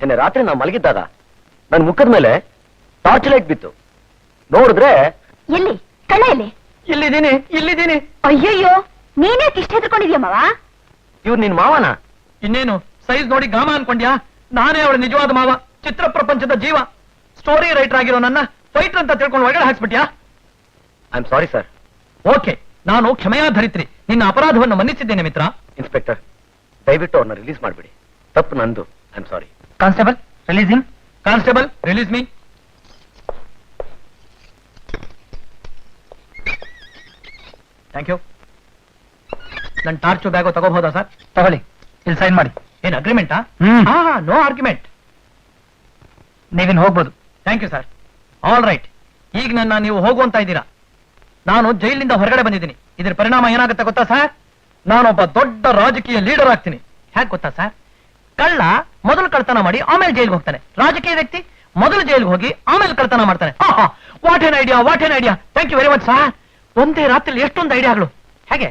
ನಿನ್ನೆ ರಾತ್ರಿ ನಾವು ಮಲಗಿದ್ದಾಗ ನನ್ನ ಮುಖದ ಮೇಲೆ ಟಾರ್ಚ್ ಲೈಟ್ ಬಿತ್ತು. ನೋಡಿದ್ರೆ ಎಲ್ಲಿ ಕಳ್ಳ ಎಲ್ಲಿ? ಇಲ್ಲಿದ್ದೀನಿ. ಅಯ್ಯಯ್ಯೋ, ನೀನೇಕ್ ಇಷ್ಟ ಹೆದರ್ಕೊಂಡಿದ್ಯಾ ಮಾವ? ಇವ್ರು ನಿನ್ ಮಾವನ? ಇನ್ನೇನು ಸೈಜ್ ನೋಡಿ ಗಾಮ ಅನ್ಕೊಂಡ್ಯಾ? ನಾನೇ ಅವಳ ನಿಜವಾದ ಮಾವ, ಚಿತ್ರ ಪ್ರಪಂಚದ ಜೀವ, ಸ್ಟೋರಿ ರೈಟರ್ ಆಗಿರೋ ನನ್ನ ಫೈಟರ್ ಅಂತ ತಿಳ್ಕೊಂಡು ಒಳಗಡೆ ಹಾಕ್ಸ್ಬಿಟ್ಯಾ? I am sorry sir. Okay, ನಾನು ಕ್ಷಮೆಯಾಧರಿತ್ರಿ, ನಿನ್ನ ಅಪರಾಧವನ್ನು ಮನ್ನಿಸಿದ್ದೇನೆ ಮಿತ್ರ. ಇನ್ಸ್ಪೆಕ್ಟರ್, ದಯವಿಟ್ಟು ಅವ್ರನ್ನ ರಿಲೀಸ್ ಮಾಡ್ಬಿಡಿ. ತಪ್ಪು ನಂದು. I am sorry. Constable, release him. Constable, release me. Thank you. ನನ್ನ ಟಾರ್ಚು ಬ್ಯಾಗು ತಗೋಬಹುದಾ ಸರ್? ತಗೊಳ್ಳಿ, ಇಲ್ಲಿ ಸೈನ್ ಮಾಡಿ. ಏನ್ ಅಗ್ರಿಮೆಂಟಾ? No argument. ನೀವಿನ್ ಹೋಗ್ಬೋದು. Thank you sir. All right, ಈಗ ನನ್ನ ನೀವು ಹೋಗುವಂತ ಇದ್ದೀರಾ. ನಾನು ಜೈಲಿನಿಂದ ಹೊರಗಡೆ ಬಂದಿದ್ದೀನಿ. ಇದರ ಪರಿಣಾಮ ಏನಾಗುತ್ತೆ ಗೊತ್ತಾ ಸರ್? ನಾನೊಬ್ಬ ದೊಡ್ಡ ರಾಜಕೀಯ ಲೀಡರ್ ಆಗ್ತೀನಿ. ಹೇಗೆ ಗೊತ್ತಾ ಸರ್? ಕಳ್ಳ ಮೊದಲು ಕಳ್ತನ ಮಾಡಿ ಆಮೇಲೆ ಜೈಲ್ಗೆ ಹೋಗ್ತಾನೆ. ರಾಜಕೀಯ ವ್ಯಕ್ತಿ ಮೊದಲು ಜೈಲ್ಗೆ ಹೋಗಿ ಆಮೇಲೆ ಕಳ್ತನ ಮಾಡ್ತಾನೆ. What an idea, what an idea. Thank you very much sir. ಒಂದೇ ರಾತ್ರಿ ಎಷ್ಟೊಂದು ಐಡಿಯಾಗಳು. ಹೇಗೆ